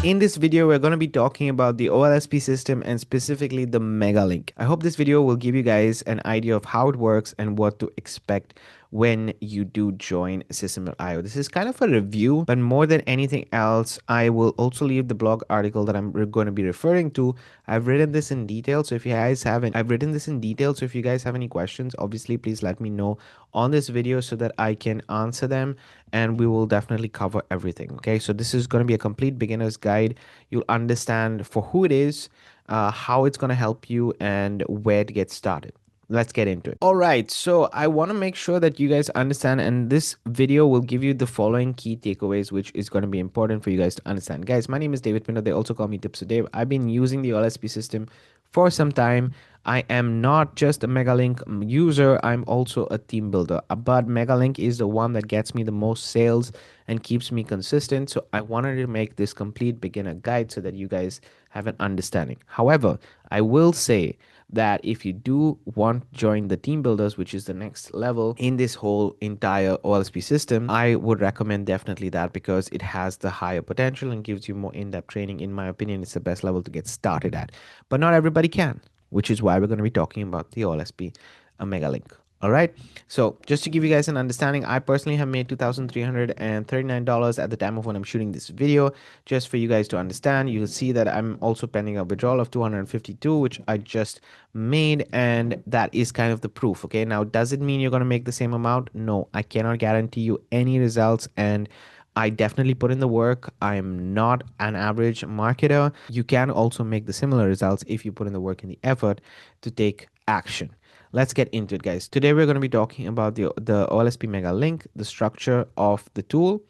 In this video, we're going to be talking about the OLSP system and specifically the mega link. I hope this video will give you guys an idea of how it works and what to expect when you do join System.io. This is kind of a review, but more than anything else, I will also leave the blog article that I'm going to be referring to. I've written this in detail, so if you guys haven't, I've written this in detail, so if you guys have any questions, obviously please let me know on this video so that I can answer them, and we will definitely cover everything. Okay, so this is going to be a complete beginner's guide. You'll understand for who it is, how it's going to help you, and where to get started. Let's get into it. All right, so I want to make sure that you guys understand, and this video will give you the following key takeaways, which is going to be important for you guys to understand. Guys, my name is David Pinder. They also call me TipsWithDav. I've been using the OLSP system for some time. I am not just a Megalink user, I'm also a team builder. But Megalink is the one that gets me the most sales and keeps me consistent. So I wanted to make this complete beginner guide so that you guys have an understanding. However, I will say that if you do want to join the team builders, which is the next level in this whole entire OLSP system, I would recommend definitely that because it has the higher potential and gives you more in-depth training. In my opinion, it's the best level to get started at, but not everybody can, which is why we're going to be talking about the OLSP Mega Link. All right, so just to give you guys an understanding, I personally have made $2,339 at the time of when I'm shooting this video. Just for you guys to understand, you'll see that I'm also pending a withdrawal of 252, which I just made, and that is kind of the proof. Okay, now does it mean you're going to make the same amount? No, I cannot guarantee you any results, and I definitely put in the work. I'm not an average marketer. You can also make the similar results if you put in the work and the effort to take action. Let's get into it, guys. Today we're going to be talking about the OLSP Mega Link, the structure of the tool,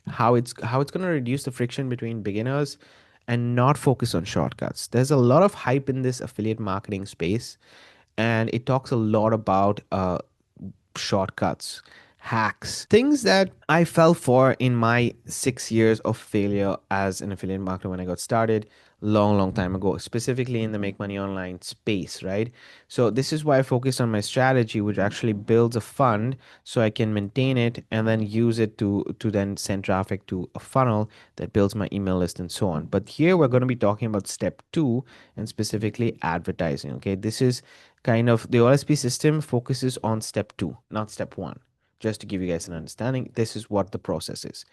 how it's going to reduce the friction between beginners and not focus on shortcuts. There's a lot of hype in this affiliate marketing space, and it talks a lot about shortcuts, hacks, things that I fell for in my 6 years of failure as an affiliate marketer when I got started long time ago, specifically in the make money online space, right? So this is why I focus on my strategy, which actually builds a fund so I can maintain it and then use it to then send traffic to a funnel that builds my email list and so on. But here we're going to be talking about step 2 and specifically advertising. Okay, this is kind of the OLSP system focuses on step 2, not step 1. Just to give you guys an understanding, this is what the process is.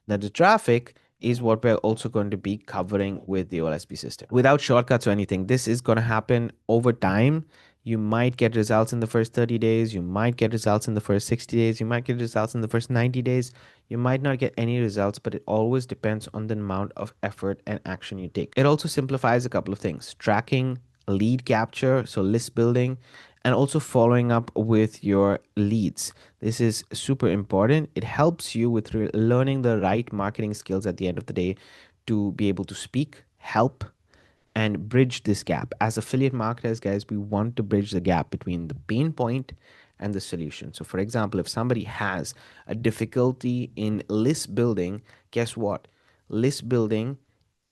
Now the traffic is what we're also going to be covering with the OLSP system. Without shortcuts or anything, this is going to happen over time. You might get results in the first 30 days. You might get results in the first 60 days. You might get results in the first 90 days. You might not get any results, but it always depends on the amount of effort and action you take. It also simplifies a couple of things: tracking, lead capture, so list building, and also following up with your leads. This is super important. It helps you with learning the right marketing skills at the end of the day to be able to speak, help, and bridge this gap. As affiliate marketers, guys, we want to bridge the gap between the pain point and the solution. So for example, if somebody has a difficulty in list building, guess what? List building,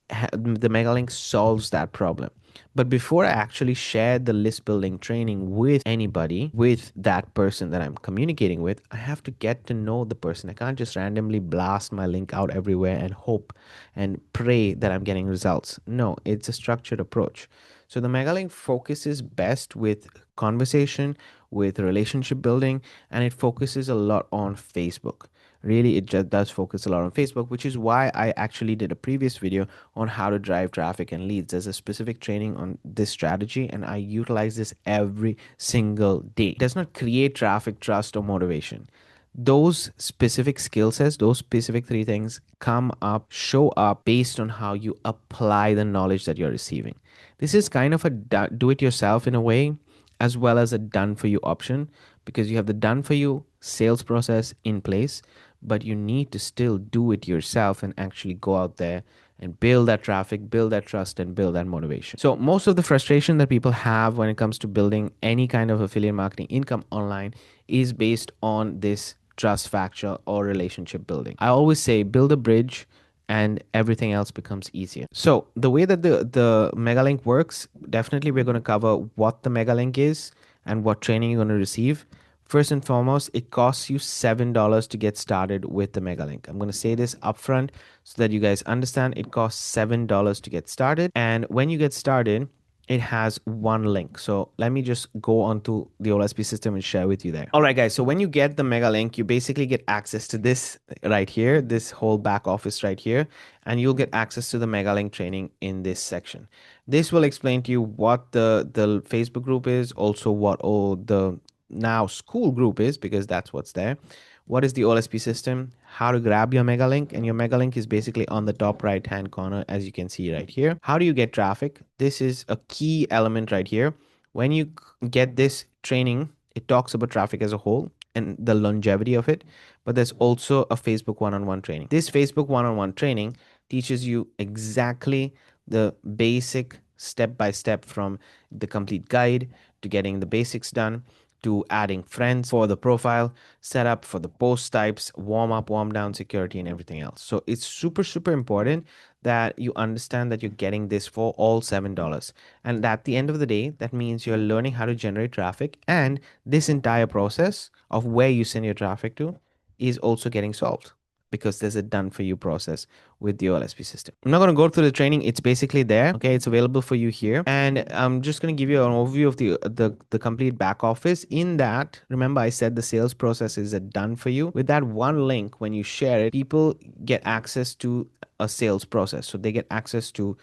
the Megalink solves that problem. But before I actually share the list building training with anybody, with that person that I'm communicating with, I have to get to know the person. I can't just randomly blast my link out everywhere and hope and pray that I'm getting results. No, it's a structured approach. So the Megalink focuses best with conversation, with relationship building, and it focuses a lot on Facebook. Really, it just does focus a lot on Facebook, which is why I actually did a previous video on how to drive traffic and leads. There's a specific training on this strategy, and I utilize this every single day. It does not create traffic, trust, or motivation. Those specific skill sets, those specific 3 things come up, show up based on how you apply the knowledge that you're receiving. This is kind of a do-it-yourself in a way, as well as a done-for-you option, because you have the done-for-you sales process in place, but you need to still do it yourself and actually go out there and build that traffic, build that trust, and build that motivation. So most of the frustration that people have when it comes to building any kind of affiliate marketing income online is based on this trust factor or relationship building. I always say build a bridge and everything else becomes easier. So the way that the Megalink works, definitely we're going to cover what the Megalink is and what training you're going to receive. First and foremost, it costs you $7 to get started with the mega link. I'm going to say this upfront so that you guys understand. It costs $7 to get started. And when you get started, it has one link. So let me just go onto the OLSP system and share with you there. All right, guys. So when you get the mega link, you basically get access to this right here, this whole back office right here, and you'll get access to the mega link training in this section. This will explain to you what the Facebook group is, also what all the now school group is, because that's what's there. What is the OLSP system, how to grab your mega link, and your mega link is basically on the top right hand corner, as you can see right here. How do you get traffic? This is a key element right here. When you get this training, it talks about traffic as a whole and the longevity of it, but there's also a Facebook one-on-one training. This Facebook one-on-one training teaches you exactly the basic step by step, from the complete guide to getting the basics done, to adding friends for the profile, setup for the post types, warm up, warm down, security, and everything else. So it's super, super important that you understand that you're getting this for all $7. And at the end of the day, that means you're learning how to generate traffic. And this entire process of where you send your traffic to is also getting solved, because there's a done for you process with the OLSP system. I'm not going to go through the training. It's basically there. Okay. It's available for you here. And I'm just going to give you an overview of the complete back office. In that, remember I said the sales process is a done for you. With that one link, when you share it, people get access to a sales process. So they get access to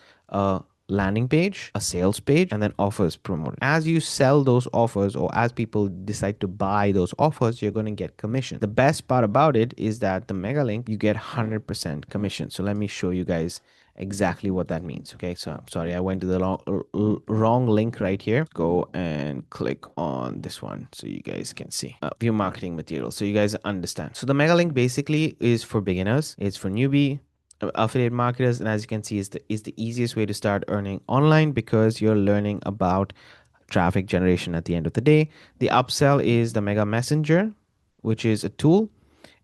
landing page, a sales page, and then offers promoted. As you sell those offers, or as people decide to buy those offers, you're going to get commission. The best part about it is that the mega link, you get 100% commission. So let me show you guys exactly what that means. Okay, so I'm sorry, I went to the wrong link right here. Go and click on this one so you guys can see view marketing material, so you guys understand. So the mega link basically is for beginners, it's for newbie affiliate marketers, and as you can see, is the easiest way to start earning online, because you're learning about traffic generation at the end of the day. The upsell is the mega messenger, which is a tool,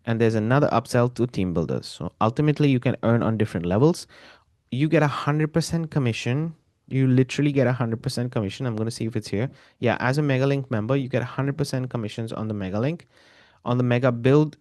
and there's another upsell to team builders. So ultimately you can earn on different levels. You get 100% commission. You literally get 100% commission. I'm going to see if it's here. Yeah, as a mega link member, you get 100% commissions on the mega link. On the mega build,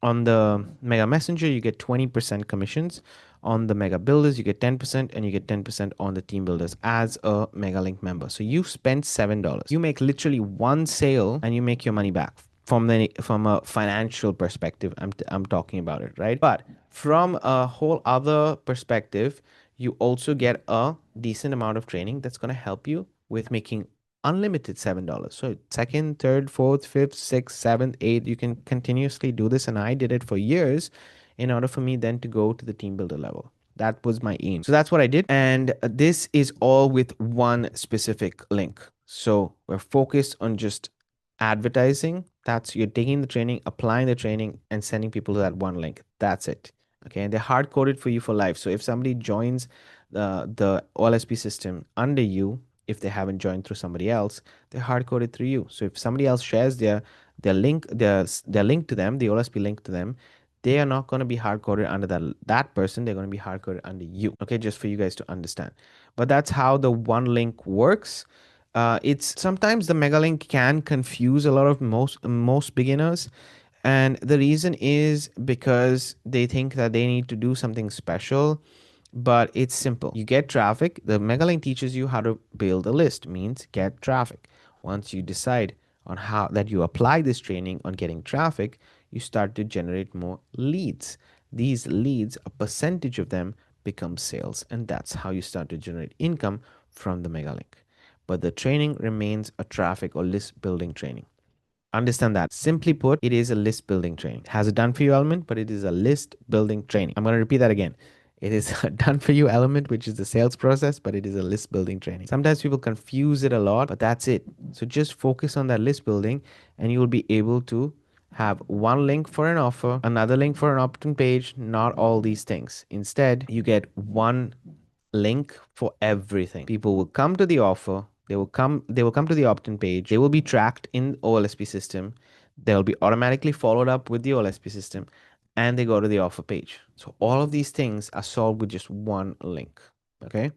on the mega messenger, you get 20% commissions. On the mega builders, you get 10%, and you get 10% on the team builders as a mega link member. So you spent $7. You make literally one sale and you make your money back. From a financial perspective, I'm talking about it, right? But from a whole other perspective, you also get a decent amount of training that's going to help you with making unlimited $7. So second, third, fourth, fifth, sixth, seventh, eighth, you can continuously do this. And I did it for years in order for me then to go to the team builder level. That was my aim. So that's what I did. And this is all with one specific link. So we're focused on just advertising. That's, you're taking the training, applying the training, and sending people to that one link. That's it. Okay. And they're hard coded for you for life. So if somebody joins the OLSP system under you, if they haven't joined through somebody else, they're hard coded through you. So if somebody else shares their link, their link to them, the OLSP link to them, they are not going to be hard coded under that person. They're going to be hard coded under you. Okay, just for you guys to understand. But that's how the one link works. It's sometimes the mega link can confuse a lot of most beginners. And the reason is because they think that they need to do something special, but it's simple. You get traffic. The megalink teaches you how to build a list, means get traffic. Once you decide on how that you apply this training on getting traffic, you start to generate more leads. These leads, a percentage of them become sales, and that's how you start to generate income from the megalink. But the training remains a traffic or list building training. Understand that. Simply put, it is a list building training. It has a done for you element, but it is a list building training. I'm going to repeat that again. It is a done for you element, which is the sales process, but it is a list building training. Sometimes people confuse it a lot, but that's it. So just focus on that list building and you will be able to have one link for an offer, another link for an opt-in page, not all these things. Instead, you get one link for everything. People will come to the offer, they will come to the opt-in page, they will be tracked in OLSP system, they'll be automatically followed up with the OLSP system, and they go to the offer page. So all of these things are solved with just one link. Okay.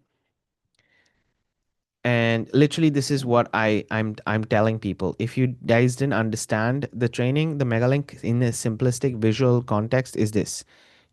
And literally, this is what I'm telling people. If you guys didn't understand the training, the mega link in a simplistic visual context is this: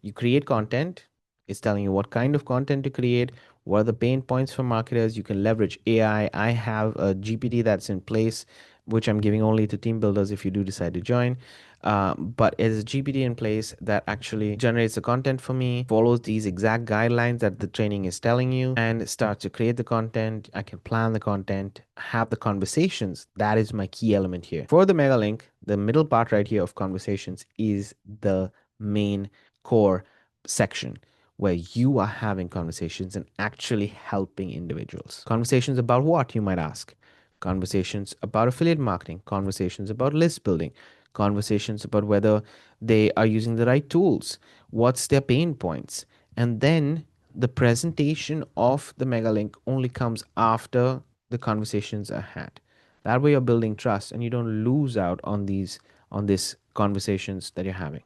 you create content. It's telling you what kind of content to create, what are the pain points for marketers. You can leverage AI. I have a GPT that's in place, which I'm giving only to team builders if you do decide to join. But it's a GPT in place that actually generates the content for me, follows these exact guidelines that the training is telling you, and starts to create the content. I can plan the content, have the conversations. That is my key element here. For the mega link, the middle part right here of conversations is the main core section where you are having conversations and actually helping individuals. Conversations about what, you might ask? Conversations about affiliate marketing, conversations about list building, conversations about whether they are using the right tools, what's their pain points. And then the presentation of the mega link only comes after the conversations are had. That way you're building trust and you don't lose out on these conversations that you're having.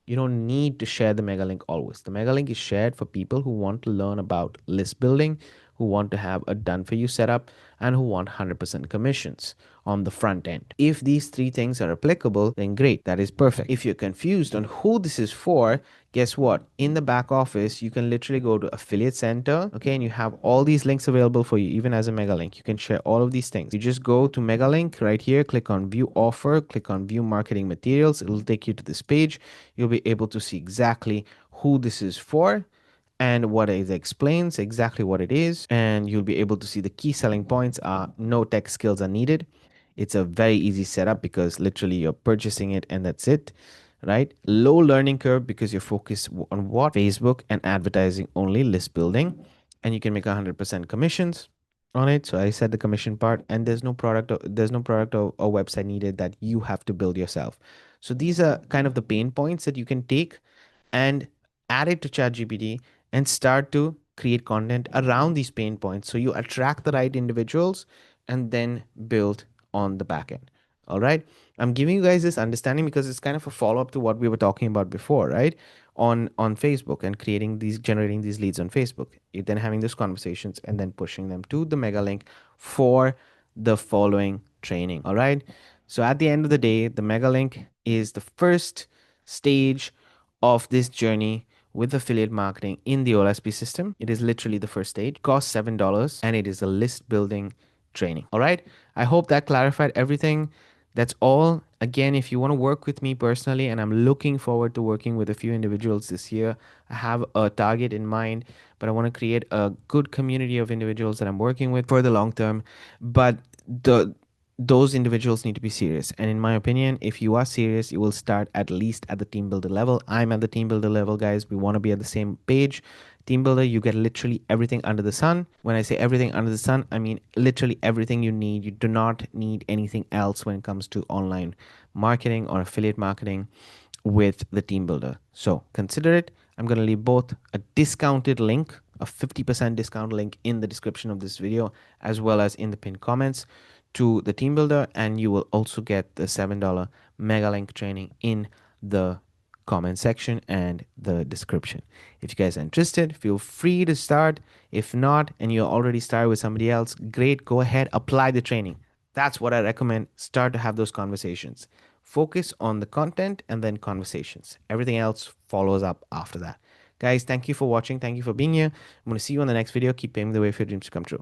You don't need to share the mega link always. The mega link is shared for people who want to learn about list building, who want to have a done for you setup, and who want 100% commissions on the front end. If these three things are applicable, then great, that is perfect. If you're confused on who this is for, guess what? In the back office, you can literally go to Affiliate Center, okay, and you have all these links available for you, even as a mega link. You can share all of these things. You just go to mega link right here, click on view offer, click on view marketing materials. It'll take you to this page. You'll be able to see exactly who this is for and what it explains, exactly what it is, and you'll be able to see the key selling points are no tech skills are needed. It's a very easy setup because literally you're purchasing it and that's it, right? Low learning curve because you're focused on what? Facebook and advertising only, list building, and you can make 100% commissions on it. So I said the commission part, and there's no product or website needed that you have to build yourself. So these are kind of the pain points that you can take and add it to ChatGPT and start to create content around these pain points so you attract the right individuals and then build on the back end. All right. I'm giving you guys this understanding because it's kind of a follow-up to what we were talking about before, right? On Facebook and generating these leads on Facebook, then having those conversations and then pushing them to the mega link for the following training. All right. So at the end of the day, the mega link is the first stage of this journey with affiliate marketing in the OLSP system. It is literally the first stage. It costs $7 and it is a list building training. All right. I hope that clarified everything. That's all. Again, if you want to work with me personally, and I'm looking forward to working with a few individuals this year, I have a target in mind, but I want to create a good community of individuals that I'm working with for the long term. But those individuals need to be serious. And in my opinion, if you are serious, you will start at least at the team builder level. I'm at the team builder level, guys. We want to be at the same page. Team builder, you get literally everything under the sun. When I say everything under the sun, I mean literally everything you need. You do not need anything else when it comes to online marketing or affiliate marketing with the team builder. So consider it. I'm going to leave both a discounted link, a 50% discount link in the description of this video, as well as in the pinned comments to the team builder. And you will also get the $7 mega link training in the comment section and the description. If you guys are interested, feel free to start. If not, and you're already started with somebody else, great, go ahead, apply the training. That's what I recommend. Start to have those conversations. Focus on the content and then conversations. Everything else follows up after that. Guys, thank you for watching. Thank you for being here. I'm going to see you on the next video. Keep paving the way for your dreams to come true.